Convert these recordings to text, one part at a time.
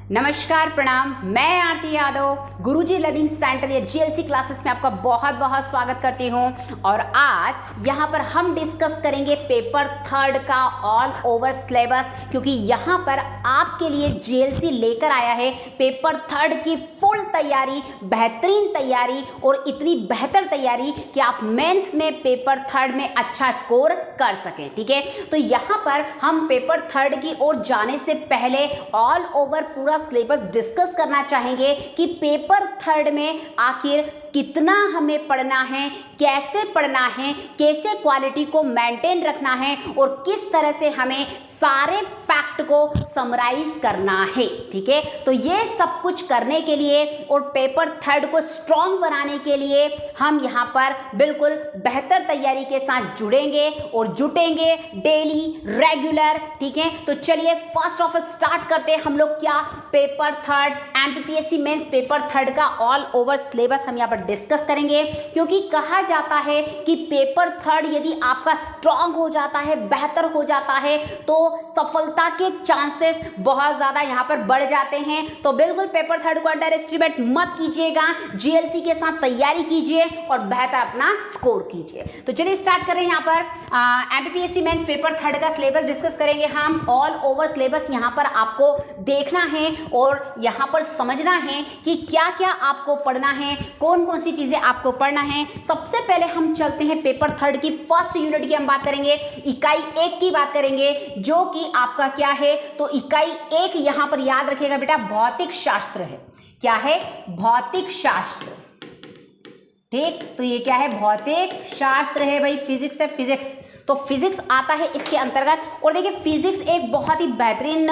नमस्कार, प्रणाम। मैं आरती यादव गुरुजी लर्निंग सेंटर या जीएलसी क्लासेस में आपका बहुत बहुत स्वागत करती हूं। और आज यहां पर हम डिस्कस करेंगे पेपर थर्ड का ऑल ओवर सिलेबस, क्योंकि यहां पर आपके लिए जीएलसी लेकर आया है पेपर थर्ड की फुल तैयारी, बेहतरीन तैयारी और इतनी बेहतर तैयारी कि आप मेंस में पेपर थर्ड में अच्छा स्कोर कर सकें। ठीक है, तो यहां पर हम पेपर थर्ड की ओर जाने से पहले ऑल ओवर पूरा सिलेबस डिस्कस करना चाहेंगे कि पेपर थर्ड में आखिर कितना हमें पढ़ना है, कैसे पढ़ना है, कैसे क्वालिटी को मेंटेन रखना है और किस तरह से हमें सारे फैक्ट को समराइज करना है। ठीक है, तो ये सब कुछ करने के लिए और पेपर थर्ड को स्ट्रॉन्ग बनाने के लिए हम यहाँ पर बिल्कुल बेहतर तैयारी के साथ जुड़ेंगे और जुटेंगे डेली रेगुलर। ठीक है, तो चलिए फर्स्ट ऑफ स्टार्ट करते हैं हम लोग क्या paper third MPPSC mains paper third का ऑल ओवर सिलेबस हम यहाँ पर डिस्कस करेंगे, क्योंकि कहा जाता है कि पेपर थर्ड यदि आपका स्ट्रांग हो जाता है, बेहतर हो जाता है, तो सफलता के चांसेस बहुत ज्यादा यहां पर बढ़ जाते हैं। तो बिल्कुल पेपर थर्ड को अंडर एस्टिमेट मत कीजिएगा, जीएलसी के साथ तैयारी कीजिए और बेहतर अपना स्कोर कीजिए। तो चलिए स्टार्ट करें। यहां पर एमपीपीएससी मेंस पेपर थर्ड का सिलेबस डिस्कस करेंगे हम। ऑल ओवर सिलेबस यहां पर आपको देखना है और यहां पर समझना है कि क्या क्या आपको पढ़ना है, कौन कौन सी चीजें आपको पढ़ना है। सबसे पहले हम चलते हैं पेपर थर्ड की फर्स्ट यूनिट की हम बात करेंगे, इकाई 1 की बात करेंगे, जो कि आपका क्या है, तो इकाई 1 यहां पर याद रखिएगा बेटा भौतिक शास्त्र है। क्या है? भौतिक शास्त्र। ठीक, तो ये क्या है? भौतिक शास्त्र है भाई, फिजिक्स है, फिजिक्स। तो फिजिक्स आता है इसके अंतर्गत। और देखिए फिजिक्स एक बहुत ही बेहतरीन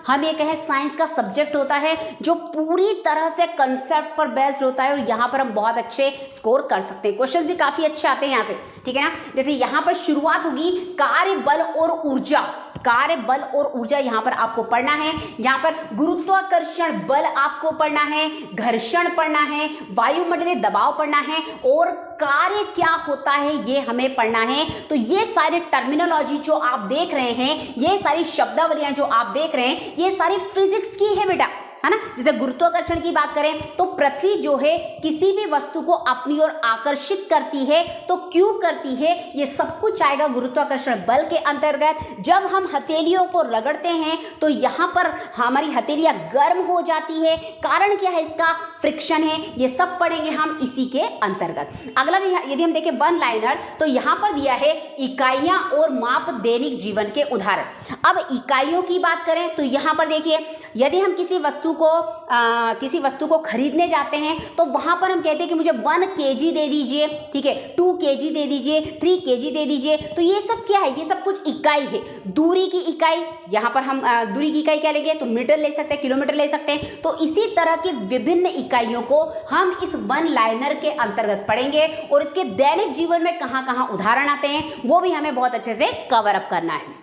हम ये कहें साइंस का सब्जेक्ट होता है जो पूरी तरह से कंसेप्ट पर बेस्ड होता है और यहाँ पर हम बहुत अच्छे स्कोर कर सकते हैं। क्वेश्चंस भी काफी अच्छे आते हैं यहाँ से। ठीक है ना, जैसे यहाँ पर शुरुआत होगी कार्य बल और ऊर्जा। कार्य बल और ऊर्जा यहाँ पर आपको पढ़ना है। यहाँ पर गुरुत्वाकर्षण बल आपको पढ़ना है, घर्षण पढ़ना है, वायुमंडलीय दबाव पढ़ना है और कार्य क्या होता है ये हमें पढ़ना है। तो ये सारी टर्मिनोलॉजी जो आप देख रहे हैं, ये सारी शब्दावलियां जो आप देख रहे हैं, ये सारी फिजिक्स की है बेटा, है ना। जैसे गुरुत्वाकर्षण की बात करें तो पृथ्वी जो है किसी भी वस्तु को अपनी ओर आकर्षित करती है, तो क्यों करती है, ये सब कुछ आएगा गुरुत्वाकर्षण बल के अंतर्गत। जब हम हथेलियों को रगड़ते हैं तो यहाँ पर हमारी हथेलियां गर्म हो जाती है, कारण क्या है इसका? फ्रिक्शन है। ये सब पढ़ेंगे हम इसी के अंतर्गत। अगला यदि हम देखें वन लाइनर, तो यहाँ पर दिया है इकाइयां और माप दैनिक जीवन के उदाहरण। अब इकाइयों की बात करें तो यहाँ पर देखिए, यदि हम किसी वस्तु को खरीदने जाते हैं तो वहां पर हम कहते हैं कि मुझे 1 kg दे दीजिए, ठीक है, 2 kg दे दीजिए, 3 kg दे दीजिए। तो ये सब क्या है? ये सब कुछ इकाई है। दूरी की इकाई, यहाँ पर हम दूरी की इकाई क्या लेंगे? तो मीटर ले सकते हैं, किलोमीटर ले सकते हैं। तो इसी तरह के विभिन्न इकाइयों को हम इस वन लाइनर के अंतर्गत पढ़ेंगे और इसके दैनिक जीवन में कहाँ कहाँ उदाहरण आते हैं वो भी हमें बहुत अच्छे से कवर अप करना है।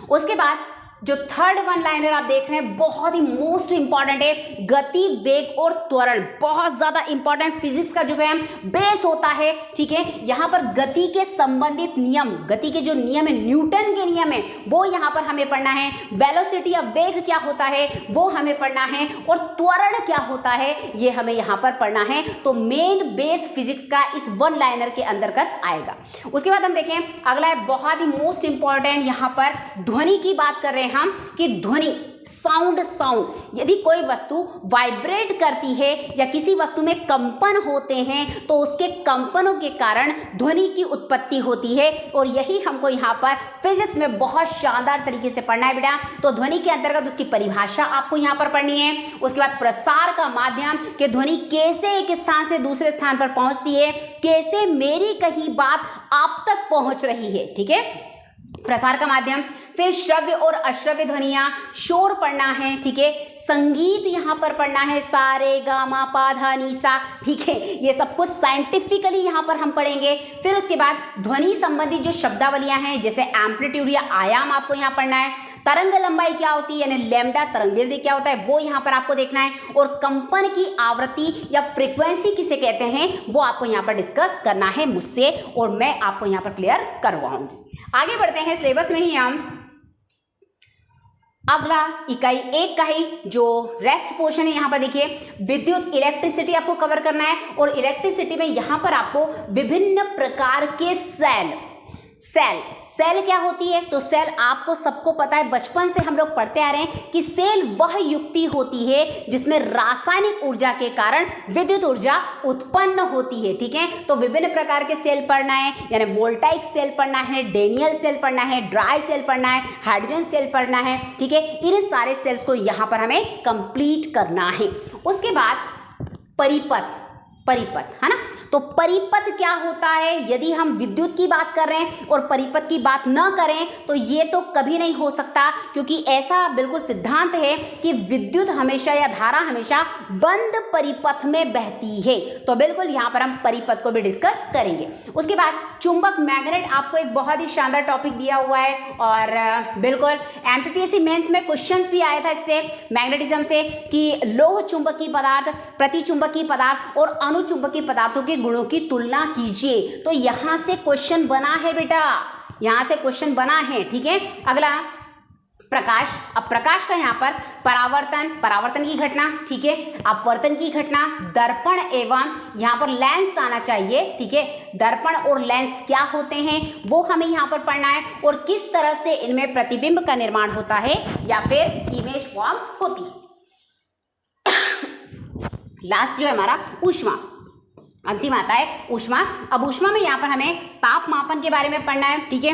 उसके बाद जो थर्ड वन लाइनर आप देख रहे हैं बहुत ही मोस्ट इंपॉर्टेंट है, गति, वेग और त्वरण। बहुत ज्यादा इंपॉर्टेंट फिजिक्स का जो है बेस होता है। ठीक है, यहाँ पर गति के संबंधित नियम, गति के जो नियम है, न्यूटन के नियम है, वो यहाँ पर हमें पढ़ना है। वेलोसिटी या वेग क्या होता है वो हमें पढ़ना है और त्वरण क्या होता है ये हमें यहाँ पर पढ़ना है। तो मेन बेस फिजिक्स का इस वन लाइनर के अंतर्गत आएगा। उसके बाद हम देखें अगला है बहुत ही मोस्ट इंपॉर्टेंट, यहाँ पर ध्वनि की बात कर रहे हैं हम कि ध्वनि, साउंड, यदि कोई वस्तु वाइब्रेट करती है या किसी वस्तु में कंपन होते हैं तो उसके कंपनों के कारण ध्वनि की उत्पत्ति होती है और यही हमको यहाँ पर फिजिक्स में बहुत शानदार तरीके से पढ़ना है बेटा। तो ध्वनि के अंतर्गत उसकी परिभाषा आपको यहाँ पर पढ़नी है। उसके बाद प्रसार का माध्यम कि ध्वनि कैसे एक स्थान से दूसरे स्थान पर पहुंचती है, कैसे मेरी कही बात आप तक पहुंच रही है। ठीक है, प्रसार का माध्यम। फिर श्रव्य और अश्रव्य ध्वनियां, शोर पढ़ना है। ठीक है, संगीत यहाँ पर पढ़ना है, सा रे गा मा पा धा नी सा। ठीक है, ये सब कुछ साइंटिफिकली यहाँ पर हम पढ़ेंगे। फिर उसके बाद ध्वनि संबंधित जो शब्दावलियां हैं जैसे एम्पलीट्यूड या आयाम आपको यहाँ पढ़ना है। तरंग लंबाई क्या होती है यानी लैम्डा, तरंगदैर्घ्य क्या होता है वो यहाँ पर आपको देखना है और कंपन की आवृत्ति या फ्रीक्वेंसी किसे कहते हैं वो आपको यहाँ पर डिस्कस करना है मुझसे और मैं आपको यहाँ पर क्लियर करवाऊंगी। आगे बढ़ते हैं सिलेबस में ही हम अगला इकाई 1 का ही जो रेस्ट पोर्शन है, यहाँ पर देखिए विद्युत इलेक्ट्रिसिटी आपको कवर करना है। और इलेक्ट्रिसिटी में यहाँ पर आपको विभिन्न प्रकार के सेल क्या होती है, तो सेल आपको सबको पता है, बचपन से हम लोग पढ़ते आ रहे हैं कि सेल वह युक्ति होती है जिसमें रासायनिक ऊर्जा के कारण विद्युत ऊर्जा उत्पन्न होती है। ठीक है, तो विभिन्न प्रकार के सेल पढ़ना है, यानी वोल्टाइक सेल पढ़ना है, डेनियल सेल पढ़ना है, ड्राई सेल पढ़ना है, हाइड्रोजन सेल पढ़ना है। ठीक है, इन सारे सेल्स को यहाँ पर हमें कंप्लीट करना है। उसके बाद परिपथ है ना, तो परिपथ क्या होता है, यदि हम विद्युत की बात कर रहे हैं और परिपथ की बात न करें तो ये तो कभी नहीं हो सकता, क्योंकि ऐसा बिल्कुल सिद्धांत है कि विद्युत हमेशा या धारा हमेशा बंद परिपथ में बहती है। तो बिल्कुल यहाँ पर हम परिपथ को भी डिस्कस करेंगे। उसके बाद चुंबक मैग्नेट आपको एक बहुत ही शानदार टॉपिक दिया हुआ है, और बिल्कुल एमपीपीएससी मेंस में क्वेश्चंस भी आया था इससे, मैग्नेटिज्म से, कि लोह चुंबकीय पदार्थ, प्रतिचुंबकीय पदार्थ और अनुचुंबकीय पदार्थों के गुणों की तुलना कीजिए। तो यहां से क्वेश्चन बना है बेटा, यहां से क्वेश्चन बना है। ठीक है, अगला प्रकाश। अब प्रकाश का यहाँ पर परावर्तन की घटना, ठीक है, अपवर्तन की घटना, दर्पण एवं यहाँ पर लेंस आना चाहिए। ठीक है, दर्पण और लेंस क्या होते हैं वो हमें यहाँ पर पढ़ना है, और किस तरह से इनमें प्रतिबिंब का निर्माण होता है या फिर इमेज फॉर्म होती है। लास्ट जो है हमारा ऊष्मा, अंतिम आता है ऊष्मा। अब ऊष्मा में यहाँ पर हमें तापमापन के बारे में पढ़ना है। ठीक है,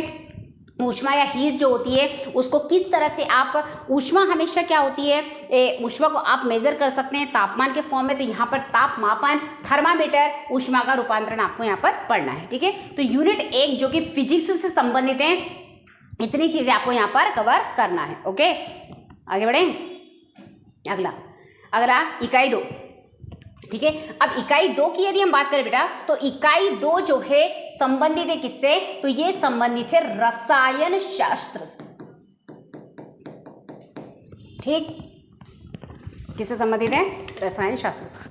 ऊष्मा या हीट जो होती है उसको किस तरह से आप, यूष्मा हमेशा क्या होती है, ऊष्मा को आप मेजर कर सकते हैं तापमान के फॉर्म में। तो यहाँ पर तापमापन, थर्मामीटर, ऊष्मा का रूपांतरण आपको यहाँ पर पढ़ना है। ठीक है, तो यूनिट 1 जो कि फिजिक्स से संबंधित है, इतनी चीजें आपको यहाँ पर कवर करना है। ओके, आगे बढ़े। अगला इकाई 2। ठीक है, अब इकाई 2 की यदि हम बात करें बेटा, तो इकाई 2 जो है संबंधित है किससे, तो ये संबंधित है रसायन शास्त्र से। ठीक, किससे संबंधित है, रसायन शास्त्र से।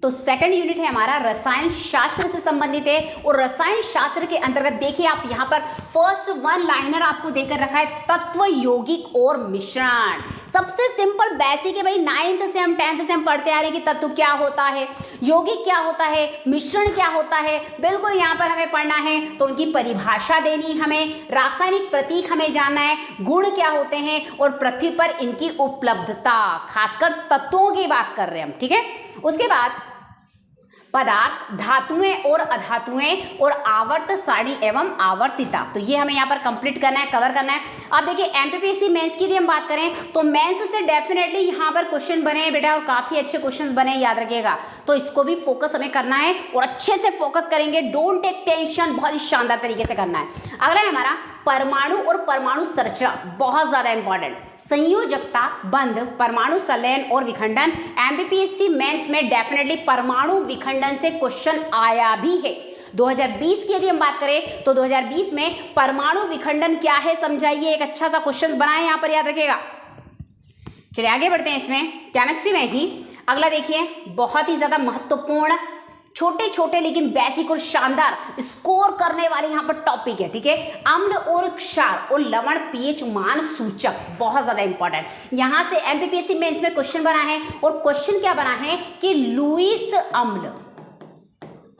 तो सेकंड यूनिट है हमारा रसायन शास्त्र से संबंधित है, और रसायन शास्त्र के अंतर्गत देखिए आप यहाँ पर फर्स्ट 1 लाइनर आपको देकर रखा है, तत्व, यौगिक और मिश्रण। सबसे सिंपल बेसिक है भाई, 9th से हम 10th से हम पढ़ते आ रहे हैं कि तत्व क्या होता है, यौगिक क्या होता है, मिश्रण क्या होता है। बिल्कुल यहाँ पर हमें पढ़ना है, तो उनकी परिभाषा देनी हमें, रासायनिक प्रतीक हमें जानना है, गुण क्या होते हैं, और पृथ्वी पर इनकी उपलब्धता, खासकर तत्वों की बात कर रहे हैं हम। ठीक है, उसके बाद पदार्थ, धातुएं और अधातुएं, और आवर्त सारणी एवं आवर्तिता। तो ये हमें यहाँ पर कंप्लीट करना है, कवर करना है। अब देखिए एमपीपीएससी मेंस की यदि हम बात करें तो मेंस से डेफिनेटली यहाँ पर क्वेश्चन बने हैं बेटा, और काफी अच्छे क्वेश्चन बने हैं, याद रखिएगा। तो इसको भी फोकस हमें करना है, और अच्छे से फोकस करेंगे, डोंट टेक टेंशन, बहुत ही शानदार तरीके से करना है। अगला है हमारा परमाणु और परमाणु संरचना, बहुत ज्यादा इंपॉर्टेंट। संयोजकता, बंध, परमाणु संलयन और विखंडन। एमपीपीएससी मेंस में डेफिनेटली परमाणु विखंडन से क्वेश्चन आया भी है। 2020 की यदि हम बात करें तो 2020 में परमाणु विखंडन क्या है समझाइए, एक अच्छा सा क्वेश्चन बनाए यहाँ पर, याद रखिएगा। चलिए आगे बढ़ते हैं इसमें, केमिस्ट्री में ही। अगला देखिए, बहुत ही ज्यादा महत्वपूर्ण, छोटे छोटे लेकिन बेसिक और शानदार स्कोर करने वाले यहाँ पर टॉपिक है। ठीक है, अम्ल और क्षार और लवण पीएच मान सूचक, बहुत ज्यादा इंपॉर्टेंट। यहाँ से एमपीपीएससी मेंस में क्वेश्चन बना है, और क्वेश्चन क्या बना है कि लुईस अम्ल,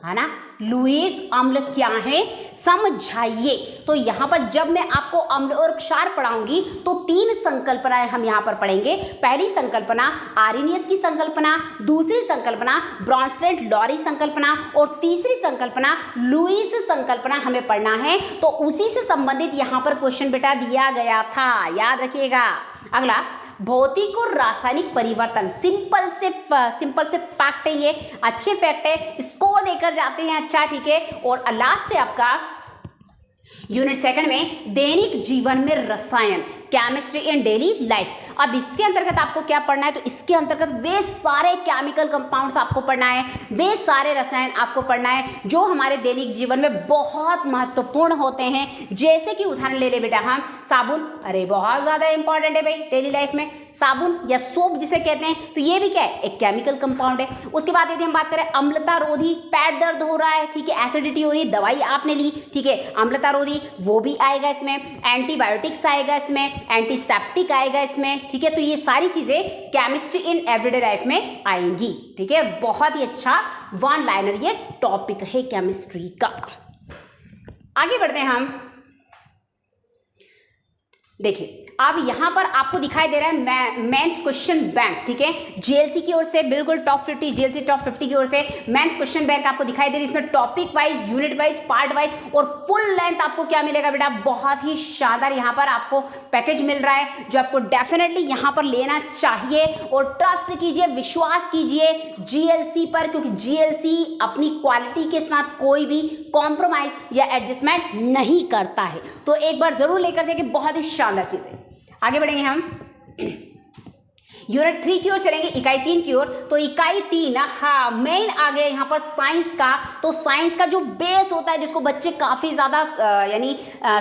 है ना, लुईस अम्ल क्या है समझाइए। तो यहाँ पर जब मैं आपको अम्ल और क्षार पढ़ाऊंगी तो 3 संकल्पनाएं हम यहाँ पर पढ़ेंगे। पहली संकल्पना आर्रेनियस की संकल्पना, दूसरी संकल्पना ब्रॉन्स्टेड लॉरी संकल्पना, और तीसरी संकल्पना लुईस संकल्पना हमें पढ़ना है। तो उसी से संबंधित यहाँ पर क्वेश्चन बेटा दिया गया था, याद रखिएगा। अगला भौतिक और रासायनिक परिवर्तन, सिंपल से फैक्ट है, ये अच्छे फैक्ट है, स्कोर देकर जाते हैं अच्छा। ठीक है, और लास्ट है आपका यूनिट 2 में दैनिक जीवन में रसायन, केमिस्ट्री इन डेली लाइफ। अब इसके अंतर्गत आपको क्या पढ़ना है, तो इसके अंतर्गत वे सारे केमिकल कंपाउंड्स आपको पढ़ना है, वे सारे रसायन आपको पढ़ना है जो हमारे दैनिक जीवन में बहुत महत्वपूर्ण होते हैं। जैसे कि उदाहरण ले ले बेटा हम साबुन, अरे बहुत ज़्यादा इंपॉर्टेंट है भाई डेली लाइफ में, साबुन या सोप जिसे कहते हैं, तो ये भी क्या है, एक केमिकल कंपाउंड है। उसके बाद यदि हम बात करें अम्लता रोधी, पेट दर्द हो रहा है, ठीक है, एसिडिटी हो रही है, दवाई आपने ली, ठीक है, अम्लता रोधी वो भी आएगा इसमें, एंटीबायोटिक्स आएगा इसमें, एंटीसेप्टिक आएगा इसमें, ठीक है। तो ये सारी चीजें केमिस्ट्री इन एवरीडे लाइफ में आएंगी, ठीक है। बहुत ही अच्छा वन लाइनर ये टॉपिक है केमिस्ट्री का। आगे बढ़ते हैं हम, देखिए अब यहां पर आपको दिखाई दे रहा है मेंस क्वेश्चन बैंक, ठीक है, जीएलसी की ओर से बिल्कुल टॉप 50, जीएलसी टॉप 50 की ओर से मेंस क्वेश्चन बैंक आपको दिखाई दे रही है। इसमें topic wise, unit wise, part wise और फुल लेंथ आपको क्या मिलेगा बेटा, बहुत ही शानदार यहां पर आपको पैकेज मिल रहा है जो आपको डेफिनेटली यहां पर लेना चाहिए। और ट्रस्ट कीजिए, विश्वास कीजिए जीएलसी पर, क्योंकि जीएलसी अपनी क्वालिटी के साथ कोई भी कॉम्प्रोमाइज या एडजस्टमेंट नहीं करता है। तो एक बार जरूर लेकर देखिए, बहुत ही शानदार चीज है। आगे बढ़ेंगे हम यूनिट 3 की ओर चलेंगे, इकाई 3 की ओर। तो इकाई 3 हाँ मेन आ गया यहाँ पर साइंस का। तो साइंस का जो बेस होता है जिसको बच्चे काफ़ी ज़्यादा यानी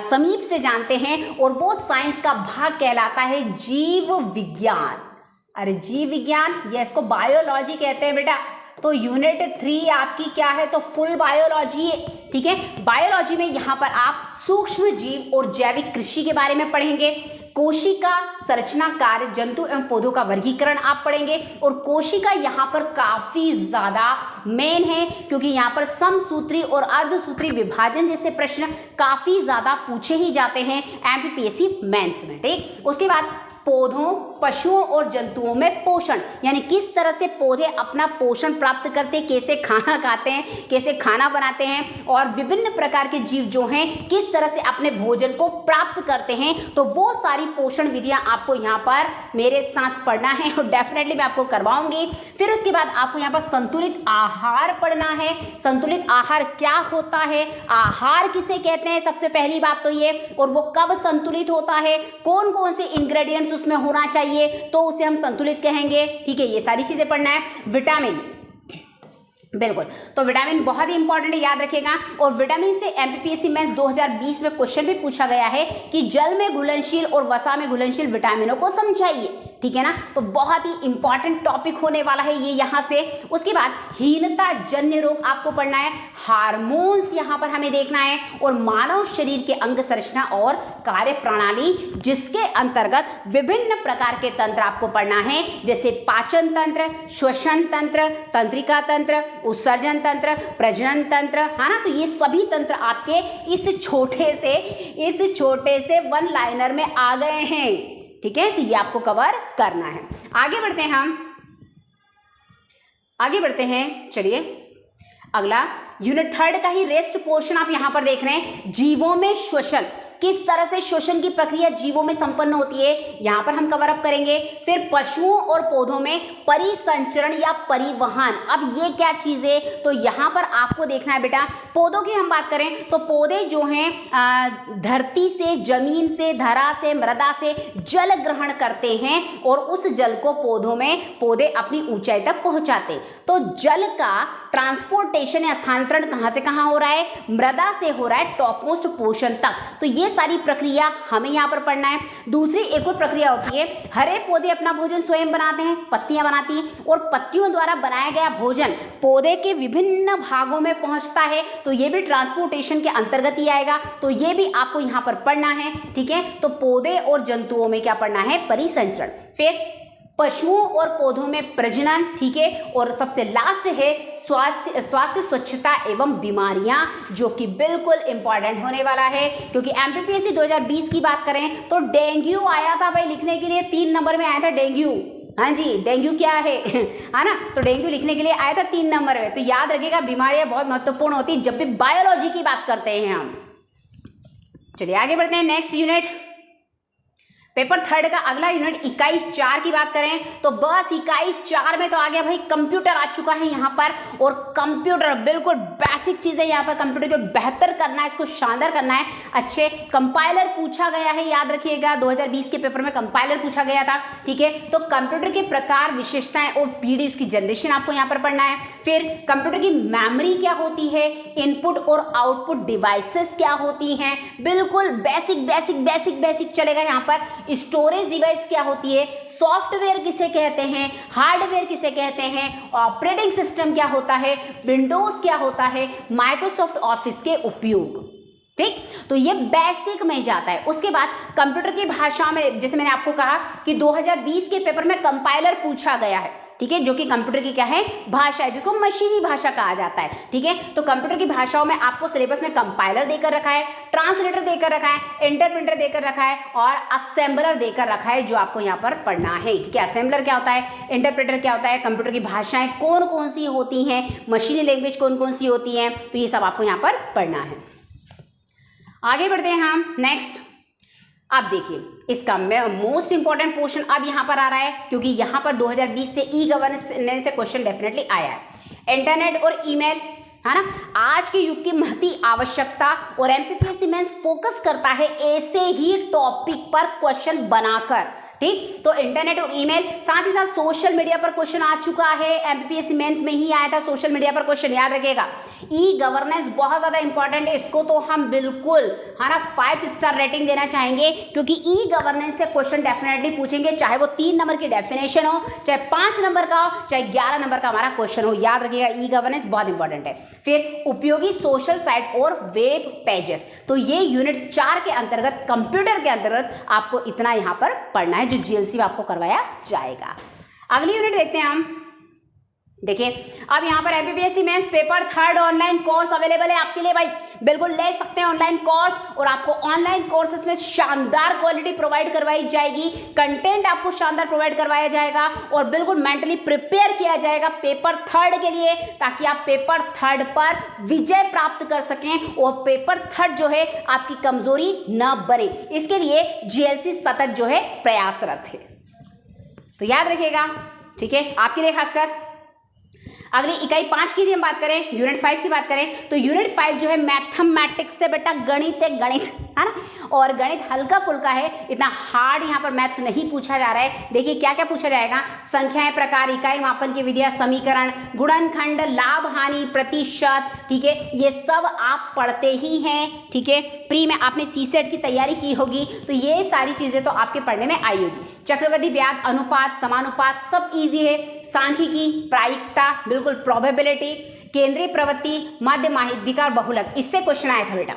समीप से जानते हैं, और वो साइंस का भाग कहलाता है जीव विज्ञान। अरे जीव विज्ञान, ये इसको बायोलॉजी कहते हैं बेटा। तो यूनिट 3 आपकी क्या है, तो फुल बायोलॉजी है, ठीक है। बायोलॉजी में यहाँ पर आप सूक्ष्म जीव और जैविक कृषि के बारे में पढ़ेंगे, कोशिका संरचना कार्य, जंतु एवं पौधों का वर्गीकरण आप पढ़ेंगे। और कोशिका यहाँ पर काफी ज्यादा मेन है, क्योंकि यहाँ पर समसूत्री और अर्धसूत्री विभाजन जैसे प्रश्न काफी ज्यादा पूछे ही जाते हैं एमपीपीएससी मेंस में, ठीक। उसके बाद पौधों, पशुओं और जंतुओं में पोषण, यानी किस तरह से पौधे अपना पोषण प्राप्त करते हैं, कैसे खाना खाते हैं, कैसे खाना बनाते हैं, और विभिन्न प्रकार के जीव जो हैं किस तरह से अपने भोजन को प्राप्त करते हैं। तो वो सारी पोषण विधियां आपको यहाँ पर मेरे साथ पढ़ना है, और डेफिनेटली मैं आपको करवाऊंगी। फिर उसके बाद आपको यहाँ पर संतुलित आहार पढ़ना है। संतुलित आहार क्या होता है, आहार किसे कहते हैं, सबसे पहली बात तो ये, और वो कब संतुलित होता है, कौन कौन से इंग्रेडिएंट्स उसमें होना चाहिए, तो उसे हम संतुलित कहेंगे, ठीक है। ये सारी चीजें पढ़ना है। विटामिन, बिल्कुल, तो विटामिन बहुत ही इंपॉर्टेंट है, याद रखिएगा। और विटामिन से एमपीपीएससी मेंस 2020 में क्वेश्चन भी पूछा गया है कि जल में घुलनशील और वसा में घुलनशील विटामिनों को समझाइए, ठीक है ना। तो बहुत ही इंपॉर्टेंट टॉपिक होने वाला है ये यहाँ से। उसके बाद हीनता जन्य रोग आपको पढ़ना है, हार्मोन्स यहाँ पर हमें देखना है, और मानव शरीर के अंग संरचना और कार्य प्रणाली, जिसके अंतर्गत विभिन्न प्रकार के तंत्र आपको पढ़ना है, जैसे पाचन तंत्र, श्वसन तंत्र, तंत्रिका तंत्र, उत्सर्जन तंत्र, प्रजनन तंत्र, है ना। तो ये सभी तंत्र आपके इस छोटे से वन लाइनर में आ गए हैं, ठीक है। तो ये आपको कवर करना है। आगे बढ़ते हैं, चलिए अगला यूनिट 3 का ही रेस्ट पोर्शन आप यहां पर देख रहे हैं। जीवों में श्वसन, किस तरह से श्वसन की प्रक्रिया जीवों में संपन्न होती है, यहां पर हम कवर अप करेंगे। फिर पशुओं और पौधों में परिसंचरण या परिवहन, अब ये क्या चीज है, तो यहां पर आपको देखना है बेटा। पौधों की हम बात करें तो पौधे जो हैं धरती से, जमीन से, धरा से, मृदा से जल ग्रहण करते हैं, और उस जल को पौधे अपनी ऊंचाई तक पहुंचाते। तो जल का ट्रांसपोर्टेशन या स्थानांतरण कहां से कहां हो रहा है, मृदा से हो रहा है टॉप मोस्ट पोर्शन तक। तो ये सारी प्रक्रिया हमें यहाँ पर पढ़ना है। दूसरी एक और प्रक्रिया होती है, हरे पौधे अपना भोजन स्वयं बनाते हैं, पत्तियां बनाती हैं, और पत्तियों द्वारा बनाया गया भोजन पौधे के विभिन्न भागों में पहुंचता है। तो ये भी ट्रांसपोर्टेशन के अंतर्गत ही आएगा, तो ये भी आपको यहाँ पर पढ़ना है, ठीक है। तो पौधे और जंतुओं में क्या पढ़ना है, परिसंचरण। फिर पशुओं और पौधों में प्रजनन, ठीक है। और सबसे लास्ट है स्वास्थ्य, स्वच्छता एवं बीमारियां, जो कि बिल्कुल इंपॉर्टेंट होने वाला है, क्योंकि एमपीपीएससी 2020 की बात करें तो डेंगू आया था भाई लिखने के लिए, 3 नंबर में आया था डेंगू। हाँ जी, डेंगू क्या है है ना। तो डेंगू लिखने के लिए आया था 3 नंबर में। तो याद रखिएगा, बीमारियां बहुत महत्वपूर्ण होती है जब भी बायोलॉजी की बात करते हैं हम। चलिए आगे बढ़ते हैं, नेक्स्ट यूनिट पेपर थर्ड का अगला यूनिट इकाई 4 की बात करें तो बस इकाई 4 में तो आ गया भाई, कंप्यूटर आ चुका है यहाँ पर। और कंप्यूटर बिल्कुल बेसिक चीज है यहाँ पर, कंप्यूटर को बेहतर करना है, इसको शानदार करना है। अच्छे कंपाइलर पूछा गया है, याद रखिएगा 2020 के पेपर में कंपाइलर पूछा गया था, ठीक है। तो कंप्यूटर के प्रकार, विशेषताएं और पीढ़ी, उसकी जनरेशन आपको यहाँ पर पढ़ना है। फिर कंप्यूटर की मेमोरी क्या होती है, इनपुट और आउटपुट डिवाइसेस क्या होती हैं, बिल्कुल बेसिक बेसिक बेसिक बेसिक चलेगा यहाँ पर। स्टोरेज डिवाइस क्या होती है, सॉफ्टवेयर किसे कहते हैं, हार्डवेयर किसे कहते हैं, ऑपरेटिंग सिस्टम क्या होता है, विंडोज क्या होता है, माइक्रोसॉफ्ट ऑफिस के उपयोग, ठीक। तो ये बेसिक में जाता है। उसके बाद कंप्यूटर की भाषा में, जैसे मैंने आपको कहा कि 2020 के पेपर में कंपाइलर पूछा गया है, ठीक है, जो कि कंप्यूटर की क्या है, भाषा है, जिसको मशीनी भाषा कहा जाता है, ठीक है। तो कंप्यूटर की भाषाओं में आपको सिलेबस में कंपाइलर देकर रखा है, ट्रांसलेटर देकर रखा है, इंटरप्रेटर देकर रखा है और असेंबलर देकर रखा है, जो आपको यहाँ पर पढ़ना है, ठीक है। असेंबलर क्या होता है, इंटरप्रेटर क्या होता है, कंप्यूटर की भाषाएं कौन कौन सी होती हैं, मशीनी लैंग्वेज कौन कौन सी होती हैं, तो ये सब आपको यहाँ पर पढ़ना है। आगे बढ़ते हैं हम नेक्स्ट। अब देखिए इसका मोस्ट इंपॉर्टेंट पोर्शन अब यहाँ पर आ रहा है, क्योंकि यहाँ पर 2020 से ई गवर्नेंस से क्वेश्चन डेफिनेटली आया है। इंटरनेट और ईमेल, है ना, आज के युग की महती आवश्यकता, और एमपीपीएससी मेंस फोकस करता है ऐसे ही टॉपिक पर क्वेश्चन बनाकर, ठीक। तो इंटरनेट और ईमेल, साथ ही साथ सोशल मीडिया पर क्वेश्चन आ चुका है, एमपीपीएससी मेंस में ही आया था सोशल मीडिया पर क्वेश्चन, याद रखिएगा। ई गवर्नेंस बहुत ज्यादा इंपॉर्टेंट है, इसको तो हम बिल्कुल, है ना, 5 स्टार रेटिंग देना चाहेंगे, क्योंकि ई गवर्नेंस से क्वेश्चन डेफिनेटली पूछेंगे, चाहे वो 3 नंबर की डेफिनेशन हो, चाहे 5 नंबर का हो, चाहे 11 नंबर का हमारा क्वेश्चन हो, याद रखिएगा ई गवर्नेंस बहुत इंपॉर्टेंट है। फिर उपयोगी सोशल साइट और वेब पेजेस, तो ये यूनिट 4 के अंतर्गत, कंप्यूटर के अंतर्गत आपको इतना यहाँ पर पढ़ना है, जो जीएलसी में आपको करवाया जाएगा। अगली यूनिट देखते हैं हम। देखिए अब यहाँ पर MPPSC mains paper third online course available है आपके लिए भाई, बिल्कुल ले सकते हैं ऑनलाइन कोर्स, और आपको ऑनलाइन कोर्सेस में शानदार क्वालिटी प्रोवाइड करवाई जाएगी, कंटेंट आपको शानदार प्रोवाइड करवाया जाएगा, और बिल्कुल मेंटली प्रिपेयर किया जाएगा पेपर थर्ड के लिए, ताकि आप पेपर थर्ड पर विजय प्राप्त कर सकें और पेपर थर्ड जो है आपकी कमजोरी न बने। इसके लिए जीएलसी सतत जो है प्रयासरत है, तो याद रखिएगा, ठीक है, आपके लिए खासकर। अगली इकाई 5 की हम बात करें, यूनिट 5 की बात करें, तो यूनिट 5 जो है मैथमेटिक्स से, बेटा गणित है, गणित है ना, और गणित हल्का फुल्का है, इतना हार्ड यहाँ पर मैथ्स नहीं पूछा जा रहा है। देखिए क्या क्या पूछा जाएगा, संख्याएं, प्रकार, इकाई मापन की विधियां, समीकरण, गुणनखंड, लाभ हानि, प्रतिशत, ठीक है, ये सब आप पढ़ते ही हैं, ठीक है। प्री में आपने सीसेट की तैयारी की होगी, तो ये सारी चीजें तो आपके पढ़ने में आई होगी। चक्रवर्ती ब्याज, अनुपात, समानुपात सब इजी है। सांख्यिकी, प्रायिकता, बिल्कुल प्रोबेबिलिटी, केंद्रीय प्रवृत्ति, मध्य माध्यिका और बहुलक, इससे क्वेश्चन आया था बेटा,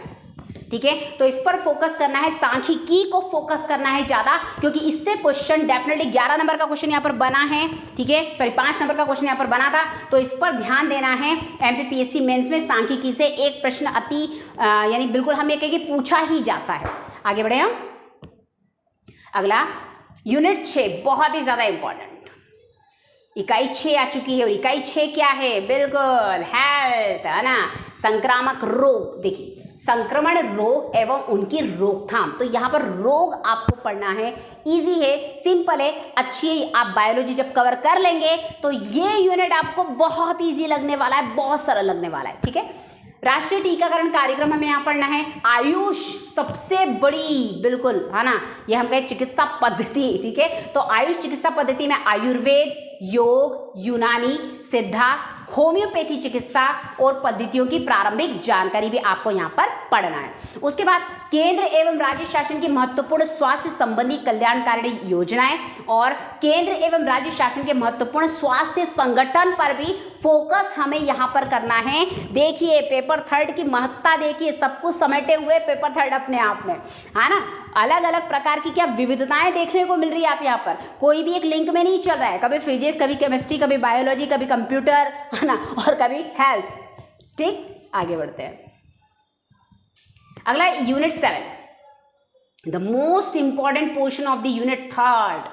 ठीक है। तो इस पर फोकस करना है, सांख्यिकी को फोकस करना है ज्यादा, क्योंकि इससे क्वेश्चन डेफिनेटली 11 नंबर का क्वेश्चन यहाँ पर बना है, ठीक है, सॉरी 5 नंबर का क्वेश्चन यहाँ पर बना था, तो इस पर ध्यान देना है। एमपीपीएससी मेंस में सांख्यिकी से एक प्रश्न अति यानी बिल्कुल हम ये कहेंगे पूछा ही जाता है। आगे बढ़े हम। अगला यूनिट 6 बहुत ही ज्यादा इंपॉर्टेंट, इकाई 6 आ चुकी है, और इकाई 6 क्या है, बिल्कुल हेल्थ, है ना, संक्रामक रोग। देखिए संक्रमण रोग एवं उनकी रोकथाम, तो यहाँ पर रोग आपको पढ़ना है, इजी है, सिंपल है, अच्छी है। आप बायोलॉजी जब कवर कर लेंगे तो ये यूनिट आपको बहुत इजी लगने वाला है, बहुत सरल लगने वाला है, ठीक है। राष्ट्रीय टीकाकरण कार्यक्रम हमें यहाँ पढ़ना है। आयुष सबसे बड़ी, बिल्कुल, है ना, ये हम कहें चिकित्सा पद्धति, ठीक है। तो आयुष चिकित्सा पद्धति में आयुर्वेद, योग, यूनानी, सिद्धा, होम्योपैथी चिकित्सा और पद्धतियों की प्रारंभिक जानकारी भी आपको यहाँ पर पढ़ना है। उसके बाद केंद्र एवं राज्य शासन की महत्वपूर्ण स्वास्थ्य संबंधी कल्याणकारी योजनाएं, और केंद्र एवं राज्य शासन के महत्वपूर्ण स्वास्थ्य संगठन पर भी फोकस हमें यहाँ पर करना है। देखिए पेपर थर्ड की महत्ता, देखिए सब कुछ समेटे हुए पेपर थर्ड अपने आप में, है ना, अलग अलग प्रकार की क्या विविधताएं देखने को मिल रही है आप यहाँ पर, कोई भी एक लिंक में नहीं चल रहा है, कभी फिजिक्स, कभी केमिस्ट्री, कभी बायोलॉजी, कभी कंप्यूटर, है ना, और कभी हेल्थ, ठीक। आगे बढ़ते हैं। अगला unit 7, the most important portion of the unit third,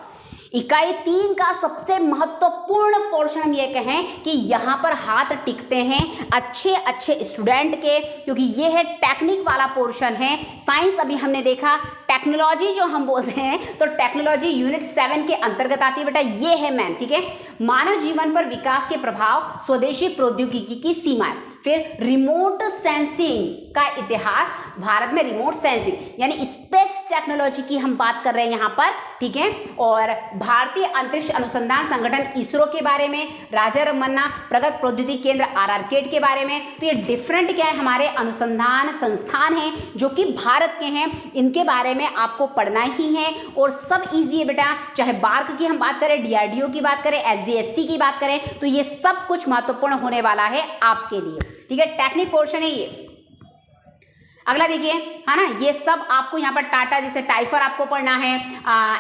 इकाई 3 का सबसे महत्वपूर्ण पोर्शन हम ये कहें कि यहाँ पर हाथ टिकते हैं अच्छे अच्छे स्टूडेंट के, क्योंकि ये है टेक्निक वाला पोर्शन है। साइंस अभी हमने देखा, टेक्नोलॉजी जो हम बोलते हैं तो टेक्नोलॉजी यूनिट 7 के अंतर्गत आती है बेटा, ये है मैम, ठीक है। मानव जीवन पर विकास के प्रभाव, स्वदेशी प्रौद्योगिकी की सीमाएं, फिर रिमोट सेंसिंग का इतिहास, भारत में रिमोट सेंसिंग यानी स्पेस टेक्नोलॉजी की हम बात कर रहे हैं यहाँ पर, ठीक है। और भारतीय अंतरिक्ष अनुसंधान संगठन इसरो के बारे में, राजा रमन्ना प्रगत प्रौद्योगिकी केंद्र आरआरकेड के बारे में। तो ये डिफरेंट क्या है, हमारे अनुसंधान संस्थान हैं जो कि भारत के हैं, इनके बारे में आपको पढ़ना ही है और सब इजी है बेटा। चाहे बार्क की हम बात करें, डीआरडीओ की बात करें, एसडीएससी की बात करें, तो ये सब कुछ महत्वपूर्ण होने वाला है आपके लिए, ठीक है। टेक्निक पोर्शन है ये। अगला देखिए, है ना, ये सब आपको यहाँ पर टाटा जैसे टाइफर आपको पढ़ना है,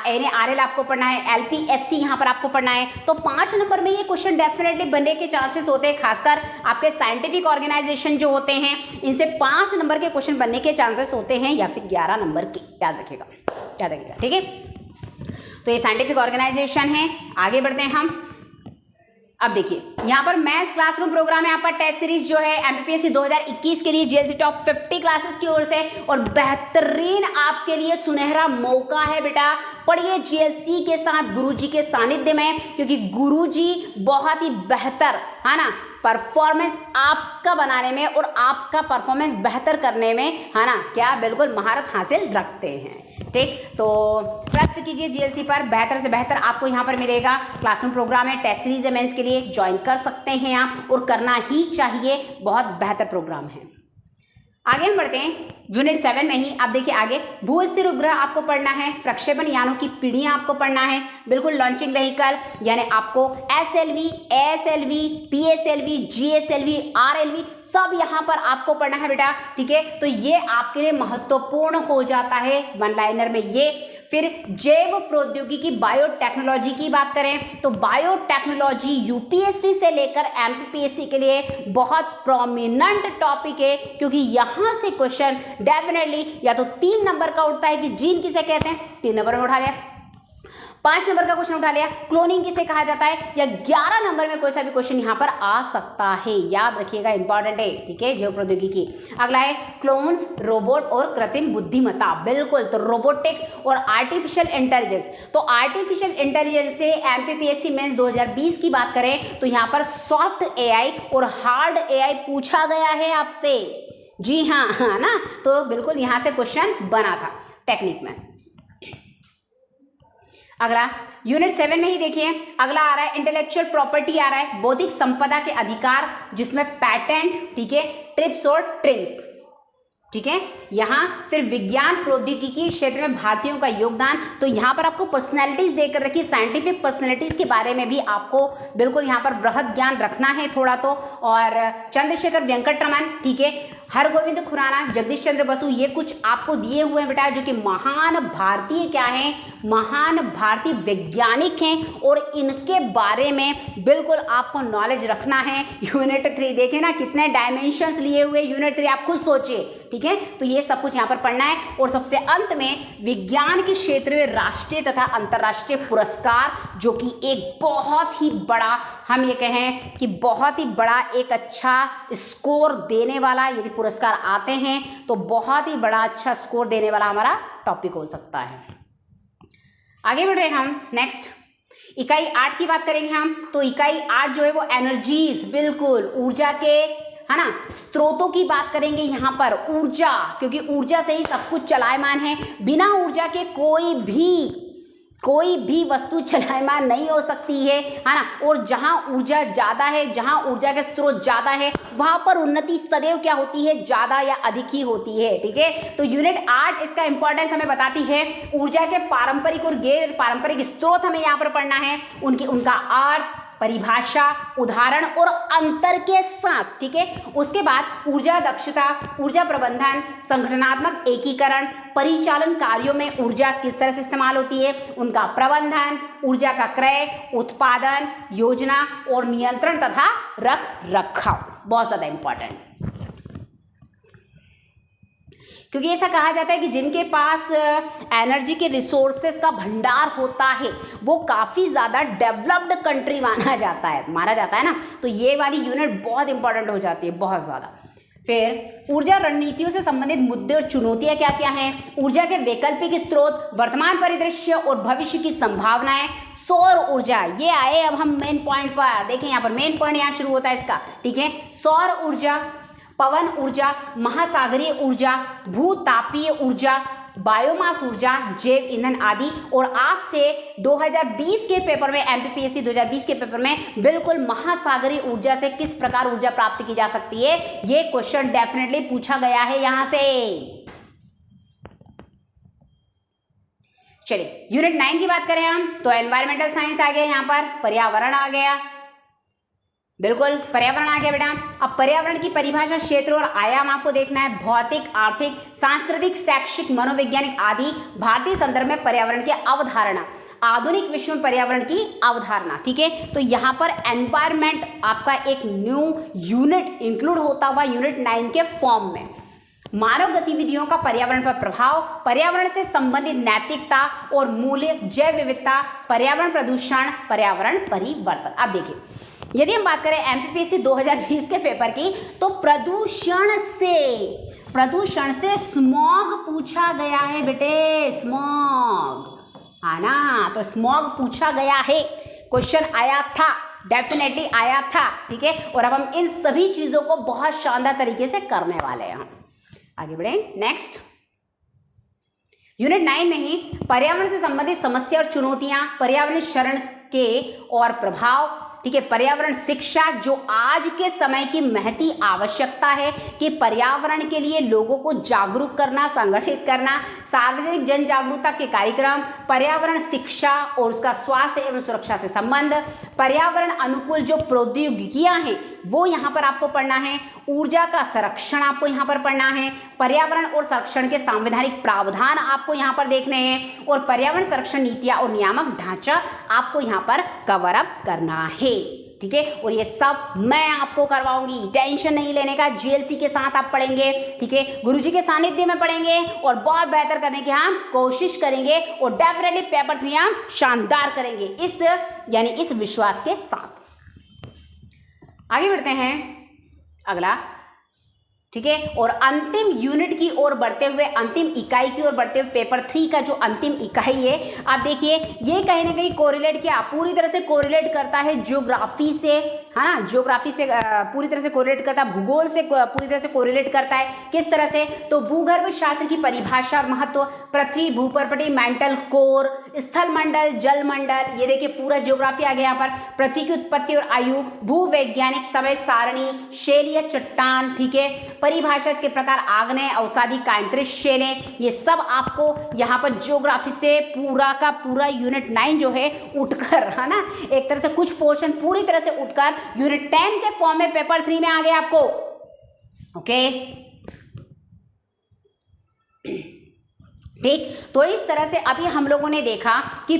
NARL आपको पढ़ना है, LPSC यहाँ पर आपको पढ़ना है। तो 5 नंबर में ये क्वेश्चन डेफिनेटली बनने के चांसेस होते हैं, खासकर आपके साइंटिफिक ऑर्गेनाइजेशन जो होते हैं इनसे 5 नंबर के क्वेश्चन बनने के चांसेस होते हैं, या फिर 11 नंबर के, याद रखिएगा, ठीक है। तो ये साइंटिफिक ऑर्गेनाइजेशन है। आगे बढ़ते हैं हम। अब देखिए यहाँ पर मैथ्स क्लासरूम प्रोग्राम है, यहाँ पर टेस्ट सीरीज जो है एमपीपीएससी 2021 के लिए जीएलसी टॉप 50 क्लासेस की ओर से, और बेहतरीन आपके लिए सुनहरा मौका है बेटा, पढ़िए जीएलसी के साथ गुरुजी के सानिध्य में, क्योंकि गुरुजी बहुत ही बेहतर, है ना, परफॉर्मेंस आपका बनाने में और आपका परफॉर्मेंस बेहतर करने में, है ना, क्या बिल्कुल महारत हासिल रखते हैं, ठीक। तो ट्रस्ट कीजिए जीएलसी पर, बेहतर से बेहतर आपको यहाँ पर मिलेगा। क्लासरूम प्रोग्राम है, टेस्ट सीरीज है मेंस के लिए, ज्वाइन कर सकते हैं आप और करना ही चाहिए, बहुत बेहतर प्रोग्राम है। आगे हम बढ़ते हैं यूनिट 7 में ही। आप देखिए आगे, भू स्थिर उपग्रह आपको पढ़ना है, प्रक्षेपण यानों की पीढ़ियां आपको पढ़ना है, बिल्कुल लॉन्चिंग व्हीकल, यानी आपको SLV, ASLV, PSLV, GSLV, RLV सब यहाँ पर आपको पढ़ना है बेटा, ठीक है। तो ये आपके लिए महत्वपूर्ण हो जाता है वन लाइनर में ये। फिर जैव प्रौद्योगिकी बायोटेक्नोलॉजी की बात करें तो बायोटेक्नोलॉजी यूपीएससी से लेकर एमपीपीएससी के लिए बहुत प्रोमिनेंट टॉपिक है, क्योंकि यहां से क्वेश्चन डेफिनेटली या तो 3 नंबर का उठता है कि जीन किसे कहते हैं, 3 नंबर में उठा लिया, 5 नंबर का क्वेश्चन उठा लिया, क्लोनिंग किसे कहा जाता है, या 11 नंबर में कोई सा भी क्वेश्चन यहां पर आ सकता है, याद रखिएगा, इंपॉर्टेंट है, ठीक है। जैव प्रौद्योगिकी। अगला है क्लोन्स, रोबोट और कृत्रिम बुद्धिमत्ता, बिल्कुल। तो रोबोटिक्स और आर्टिफिशियल इंटेलिजेंस, तो आर्टिफिशियल इंटेलिजेंस से एमपीपीएससी मेंस 2020 की बात करें तो यहां पर सॉफ्ट एआई और हार्ड एआई पूछा गया है आपसे, जी हाँ, हाँ ना, तो बिल्कुल यहां से क्वेश्चन बना था टेक्निक में। अगला यूनिट 7 में ही देखिए, अगला आ रहा है इंटेलेक्चुअल प्रॉपर्टी आ रहा है, बौद्धिक संपदा के अधिकार, जिसमें पैटेंट, ठीक है, ट्रिप्स और ट्रिम्स, ठीक है। यहाँ फिर विज्ञान प्रौद्योगिकी क्षेत्र में भारतीयों का योगदान, तो यहाँ पर आपको पर्सनैलिटीज देकर रखी, साइंटिफिक पर्सनैलिटीज के बारे में भी आपको बिल्कुल यहाँ पर बृहद ज्ञान रखना है थोड़ा तो। और चंद्रशेखर वेंकटरमन, ठीक है, हरगोविंद खुराना, जगदीश चंद्र बसु, ये कुछ आपको दिए हुए हैं बेटा, जो कि महान भारतीय क्या हैं, महान भारतीय वैज्ञानिक हैं, और इनके बारे में बिल्कुल आपको नॉलेज रखना है। यूनिट 3 देखें ना कितने डायमेंशंस लिए हुए यूनिट 3, आप खुद सोचिए, ठीक है। तो ये सब कुछ यहाँ पर पढ़ना है। और सबसे अंत में विज्ञान के क्षेत्र में राष्ट्रीय तथा अंतर्राष्ट्रीय पुरस्कार, जो कि एक बहुत ही बड़ा, हम ये कहें कि बहुत ही बड़ा एक अच्छा स्कोर देने वाला, यदि पुरस्कार आते हैं तो बहुत ही बड़ा अच्छा स्कोर देने वाला हमारा टॉपिक हो सकता है। आगे बढ़ रहे हैं हम नेक्स्ट इकाई 8 की बात करेंगे हम। तो इकाई 8 जो है वो एनर्जीज, बिल्कुल ऊर्जा के, है ना, स्रोतों की बात करेंगे यहाँ पर। ऊर्जा, क्योंकि ऊर्जा से ही सब कुछ चलायमान है, बिना ऊर्जा के कोई भी वस्तु चलायमान नहीं हो सकती है ना। और जहाँ ऊर्जा ज़्यादा है, जहाँ ऊर्जा के स्रोत ज़्यादा है, वहाँ पर उन्नति सदैव क्या होती है, ज़्यादा या अधिक ही होती है, ठीक है। तो यूनिट 8 इसका इंपॉर्टेंस हमें बताती है। ऊर्जा के पारंपरिक और गैर पारंपरिक स्रोत हमें यहाँ पर पढ़ना है, उनका अर्थ, परिभाषा, उदाहरण और अंतर के साथ, ठीक है। उसके बाद ऊर्जा दक्षता, ऊर्जा प्रबंधन, संगठनात्मक एकीकरण, परिचालन कार्यों में ऊर्जा किस तरह से इस्तेमाल होती है, उनका प्रबंधन, ऊर्जा का क्रय, उत्पादन, योजना और नियंत्रण तथा रख रखाव, बहुत ज़्यादा इंपॉर्टेंट, क्योंकि ऐसा कहा जाता है कि जिनके पास एनर्जी के रिसोर्सेस का भंडार होता है वो काफ़ी ज़्यादा डेवलप्ड कंट्री माना जाता है ना। तो ये वाली यूनिट बहुत इंपॉर्टेंट हो जाती है, बहुत ज़्यादा। फिर ऊर्जा रणनीतियों से संबंधित मुद्दे और चुनौतियां क्या क्या हैं, ऊर्जा के वैकल्पिक स्रोत, वर्तमान परिदृश्य और भविष्य की संभावनाएं, सौर ऊर्जा। ये आए अब हम मेन पॉइंट पर, देखें यहाँ पर मेन पॉइंट यहाँ शुरू होता है इसका, ठीक है। सौर ऊर्जा, पवन ऊर्जा, महासागरीय ऊर्जा, भूतापीय ऊर्जा, बायोमास ऊर्जा, जैव ईंधन आदि। और आपसे 2020 के पेपर में, एमपीपीएससी 2020 के पेपर में बिल्कुल महासागरीय ऊर्जा से किस प्रकार ऊर्जा प्राप्त की जा सकती है, ये क्वेश्चन डेफिनेटली पूछा गया है यहां से। चलिए यूनिट 9 की बात करें हम तो एनवायरमेंटल साइंस आ गया, यहाँ पर पर्यावरण आ गया, बिल्कुल पर्यावरण आ गया बेटा। अब पर्यावरण की परिभाषा, क्षेत्र और आयाम आपको देखना है, भौतिक, आर्थिक, सांस्कृतिक, शैक्षिक, मनोवैज्ञानिक आदि। भारतीय संदर्भ में पर्यावरण की अवधारणा, आधुनिक विश्व में पर्यावरण की अवधारणा, ठीक है। तो यहाँ पर एनवायरमेंट आपका एक न्यू यूनिट इंक्लूड होता हुआ यूनिट 9 के फॉर्म में। मानव गतिविधियों का पर्यावरण पर प्रभाव, पर्यावरण से संबंधित नैतिकता और मूल्य, जैव विविधता, पर्यावरण प्रदूषण, पर्यावरण परिवर्तन। अब देखिए यदि हम बात करें एमपीपीएससी 2020 के पेपर की तो प्रदूषण से स्मॉग पूछा गया है बेटे, स्मॉग, है ना। तो स्मॉग पूछा गया है, क्वेश्चन आया था, डेफिनेटली आया था, ठीक है। और अब हम इन सभी चीजों को बहुत शानदार तरीके से करने वाले हैं। आगे बढ़े, नेक्स्ट यूनिट 9 में ही पर्यावरण से संबंधित समस्या और चुनौतियां, पर्यावरण क्षरण के और प्रभाव, ठीक है। पर्यावरण शिक्षा, जो आज के समय की महती आवश्यकता है कि पर्यावरण के लिए लोगों को जागरूक करना, संगठित करना, सार्वजनिक जन जागरूकता के कार्यक्रम, पर्यावरण शिक्षा और उसका स्वास्थ्य एवं सुरक्षा से संबंध, पर्यावरण अनुकूल जो प्रौद्योगिकियां हैं वो यहाँ पर आपको पढ़ना है, ऊर्जा का संरक्षण आपको यहाँ पर पढ़ना है, पर्यावरण और संरक्षण के संवैधानिक प्रावधान आपको यहाँ पर देखने हैं, और पर्यावरण संरक्षण नीतियाँ और नियामक ढांचा आपको यहाँ पर कवर अप करना है, ठीक है। और ये सब मैं आपको करवाऊंगी, टेंशन नहीं लेने का, जीएलसी के साथ आप पढ़ेंगे, ठीक है। गुरुजी के सानिध्य में पढ़ेंगे और बहुत बेहतर करने की हम कोशिश करेंगे और डेफिनेटली पेपर 3 हम शानदार करेंगे इस विश्वास के साथ। आगे बढ़ते हैं अगला, ठीक है। और अंतिम यूनिट की ओर बढ़ते हुए, अंतिम इकाई की ओर बढ़ते हुए, पेपर 3 का जो अंतिम इकाई है, आप देखिए ये कहीं ना कहीं कोरिलेट क्या, पूरी तरह से कोरिलेट करता है ज्योग्राफी से, है ना। ज्योग्राफी से पूरी तरह से कोरिलेट करता है, भूगोल से पूरी तरह से कोरिलेट करता है। किस तरह से, तो भूगर्भ शास्त्र की परिभाषा और महत्व, पृथ्वी, भूपर्पटी, मेंटल कोर, स्थल मंडल, जल मंडल, ये देखिए पूरा ज्योग्राफी आ गया यहाँ पर। पृथ्वी की उत्पत्ति और आयु, भूवैज्ञानिक समय सारणी, शैलीय चट्टान, ठीक है। परिभाषा, इसके प्रकार, आग्नेय, अवसादी, कायांतरित शैलें, ये सब आपको यहाँ पर ज्योग्राफी से पूरा का पूरा यूनिट 9 जो है उठकर, है ना, एक तरह से कुछ पोर्शन पूरी तरह से उठकर यूनिट 10 के फॉर्म में पेपर 3 में आ गया आपको, ओके, ठीक। तो इस तरह से अभी हम लोगों ने देखा कि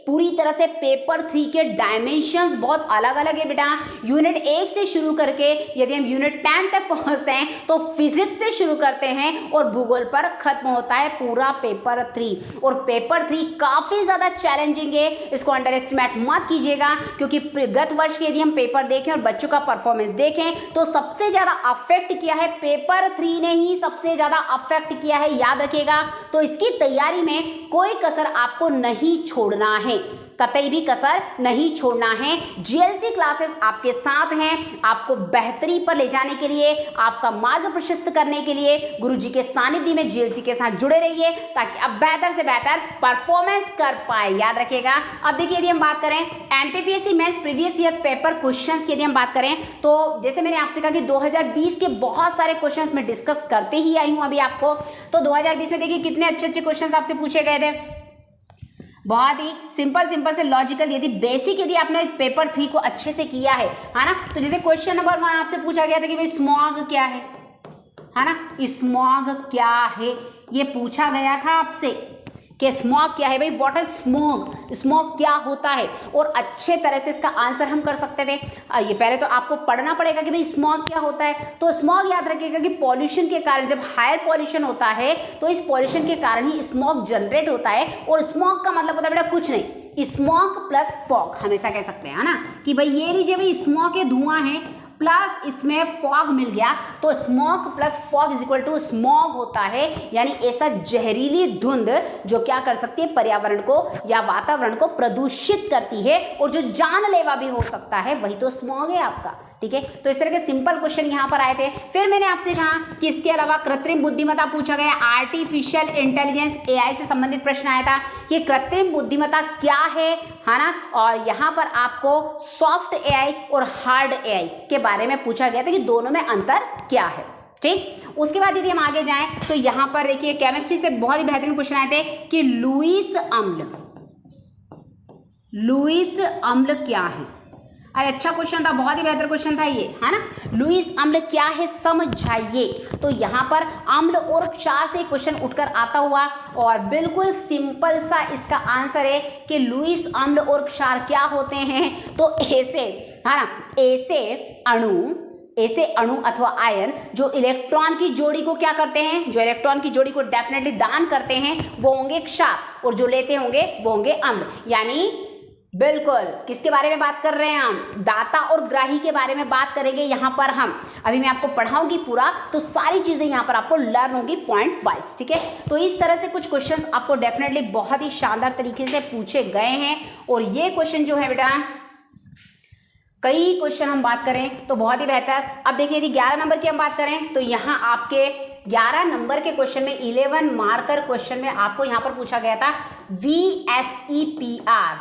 पूरी तरह से पेपर 3 के डायमेंशंस बहुत अलग अलग है बेटा। यूनिट 1 से शुरू करके यदि हम यूनिट 10 तक पहुंचते हैं तो फिजिक्स से शुरू करते हैं और भूगोल पर खत्म होता है पूरा पेपर 3। और पेपर 3 काफी ज्यादा चैलेंजिंग है, इसको अंडर एस्टिमेट मत कीजिएगा, क्योंकि गत वर्ष के यदि हम पेपर देखें और बच्चों का परफॉर्मेंस देखें तो सबसे ज्यादा अफेक्ट किया है पेपर 3 ने ही सबसे ज्यादा अफेक्ट किया है, याद रखिएगा। तो इसकी तैयारी में कोई कसर आपको नहीं छोड़ना है, कतई भी कसर नहीं छोड़ना है। जीएलसी क्लासेस आपके साथ हैं, आपको बेहतरी पर ले जाने के लिए, आपका मार्ग प्रशस्त करने के लिए गुरुजी के सानिध्य में जीएलसी के साथ जुड़े रहिए ताकि आप बेहतर से बेहतर परफॉर्मेंस कर पाए, याद रखिएगा। अब देखिए यदि हम बात करें MPPSC mains previous year paper questions की यदि हम बात करें तो जैसे मैंने आपसे कहा कि 2020 के बहुत सारे क्वेश्चंस मैं डिस्कस करते ही आई हूं अभी आपको। तो 2020 में देखिए कितने अच्छे अच्छे क्वेश्चंस आपसे पूछे गए थे, बहुत ही सिंपल से लॉजिकल। यदि बेसिक यदि आपने पेपर 3 को अच्छे से किया है ना, तो जैसे क्वेश्चन नंबर 1 आपसे पूछा गया था कि भाई स्मॉग क्या है ना, स्मॉग क्या है, ये पूछा गया था आपसे कि स्मॉग क्या है भाई, व्हाट इज स्मॉग, स्मॉग क्या होता है। और अच्छे तरह से इसका आंसर हम कर सकते थे। ये पहले तो आपको पढ़ना पड़ेगा कि भाई स्मॉग क्या होता है। तो स्मॉग याद रखिएगा कि पॉल्यूशन के कारण, जब हायर पॉल्यूशन होता है तो इस पॉल्यूशन के कारण ही स्मॉग जनरेट होता है। और स्मॉग का मतलब होता है बेटा कुछ नहीं, स्मॉग प्लस फॉग हमेशा कह सकते हैं, है ना, कि भाई ये लीजिए भाई स्मॉग के धुआं है प्लस इसमें फॉग मिल गया, तो smoke plus fog is equal to smog होता है, यानी ऐसा जहरीली धुंध जो क्या कर सकती है, पर्यावरण को या वातावरण को प्रदूषित करती है और जो जानलेवा भी हो सकता है, वही तो स्मॉग है आपका। ठीक है, तो इस तरह के सिंपल क्वेश्चन यहाँ पर आए थे। फिर मैंने आपसे कहा कि इसके अलावा कृत्रिम बुद्धिमत्ता पूछा गया, आर्टिफिशियल इंटेलिजेंस एआई से संबंधित प्रश्न आया था कि कृत्रिम बुद्धिमत्ता क्या है ना, और यहाँ पर आपको सॉफ्ट एआई और हार्ड एआई के बारे में पूछा गया था कि दोनों में अंतर क्या है। ठीक, उसके बाद यदि हम आगे जाएं तो यहाँ पर देखिए केमिस्ट्री से बहुत ही बेहतरीन क्वेश्चन आए थे कि लुईस अम्ल क्या है। अरे अच्छा क्वेश्चन था, बहुत ही बेहतर क्वेश्चन था ये, है ना। लुईस अम्ल क्या है समझाइए। तो यहाँ पर अम्ल और क्षार से क्वेश्चन उठकर आता हुआ और बिल्कुल सिंपल सा इसका आंसर है कि लुईस अम्ल और क्षार क्या होते हैं। तो ऐसे, है ना, ऐसे अणु अथवा आयन जो इलेक्ट्रॉन की जोड़ी को क्या करते हैं, जो इलेक्ट्रॉन की जोड़ी को डेफिनेटली दान करते हैं वो होंगे क्षार, और जो लेते होंगे वो होंगे अम्ल। यानी बिल्कुल किसके बारे में बात कर रहे हैं हम, दाता और ग्राही के बारे में बात करेंगे यहाँ पर हम। अभी मैं आपको पढ़ाऊंगी पूरा, तो सारी चीजें यहाँ पर आपको लर्न होगी पॉइंट वाइज। ठीक है, तो इस तरह से कुछ क्वेश्चंस आपको डेफिनेटली बहुत ही शानदार तरीके से पूछे गए हैं। और ये क्वेश्चन जो है बेटा, कई क्वेश्चन हम बात करें तो बहुत ही बेहतर। अब देखिए यदि 11 नंबर की हम बात करें तो यहाँ आपके 11 नंबर के क्वेश्चन में 11 मार्कर क्वेश्चन में आपको यहाँ पर पूछा गया था VSEPR,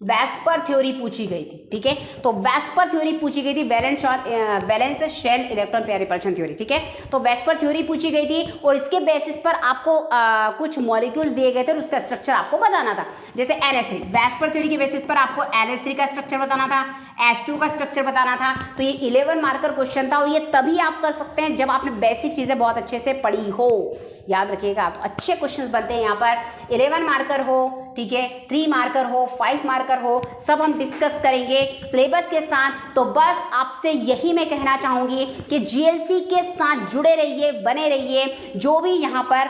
वेस्पर थ्योरी पूछी गई थी। ठीक है, तो वेस्पर थ्योरी पूछी गई थी, valence shell electron pair repulsion theory. ठीक है, तो वेस्पर थ्योरी पूछी गई थी और इसके बेसिस पर आपको कुछ मॉलिक्यूल्स दिए गए थे और उसका स्ट्रक्चर आपको बताना था। जैसे NH3, वेस्पर थ्योरी के बेसिस पर आपको NH3 का स्ट्रक्चर बताना था, H2 का स्ट्रक्चर बताना था। तो ये 11 मार्कर क्वेश्चन था और ये तभी आप कर सकते हैं जब आपने बेसिक चीजें बहुत अच्छे से पढ़ी हो। याद रखिएगा, तो अच्छे क्वेश्चंस बनते हैं यहाँ पर। 11 मार्कर हो, ठीक है, 3 मार्कर हो, 5 मार्कर हो, सब हम डिस्कस करेंगे सिलेबस के साथ। तो बस आपसे यही मैं कहना चाहूंगी कि GLC के साथ जुड़े रहिए, बने रहिए। जो भी यहाँ पर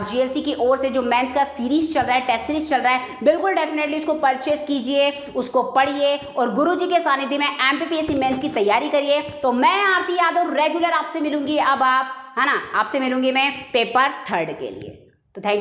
GLC की ओर से जो मेंस का सीरीज चल रहा है, टेस्ट सीरीज चल रहा है, बिल्कुल डेफिनेटली इसको परचेस कीजिए, उसको पढ़िए और गुरुजी के सानिध्य में MPPSC मेंस की तैयारी करिए। तो मैं आरती यादव रेगुलर आपसे मिलूंगी, अब आप, है ना, आपसे मिलूंगी मैं पेपर 3 के लिए। तो थैंक यू।